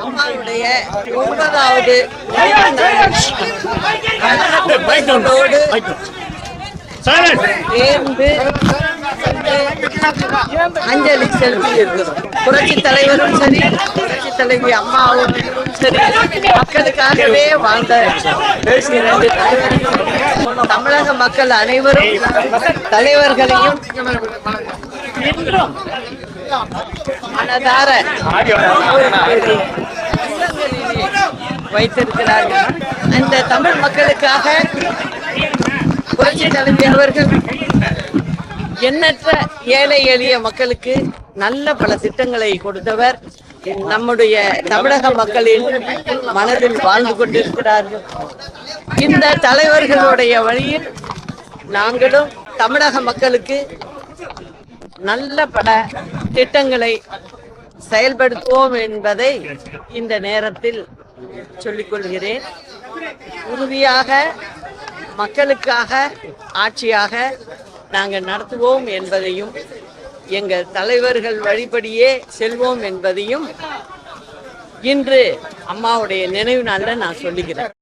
அம்மாவுடைய 9வது சேர்ந்து அஞ்சலி செலுத்தி இருக்கிறோம். புரட்சி தலைவரும் சரி, புரட்சி தலைவி அம்மா அவர்களும் சரி, மக்களுக்காகவே வாழ்ந்த இரண்டு தலைவர்களும் தமிழக மக்கள் அனைவரும் தலைவர்களையும் மனதார வைத்திருக்கிறார்கள். அந்த தமிழ் மக்களுக்காக புரட்சி தலைவி அவர்கள் எண்ணற்ற ஏழை எளிய மக்களுக்கு நல்ல பல திட்டங்களை கொடுத்தவர். நம்முடைய தமிழக மக்களின் மனதில் வாழ்ந்து கொண்டிருக்கிறார்கள். இந்த தலைவர்களுடைய வழியில் நாங்களும் தமிழக மக்களுக்கு நல்ல பல திட்டங்களை செயல்படுத்துவோம் என்பதை இந்த நேரத்தில் சொல்லிக் கொள்கிறேன். உறுதியாக மக்களுக்காக ஆட்சியாக நாங்கள் நடத்துவோம் என்பதையும், எங்கள் தலைவர்கள் வழிபடியே செல்வோம் என்பதையும் இன்று அம்மாவுடைய நினைவு நாளில் நான் சொல்லுகிறேன்.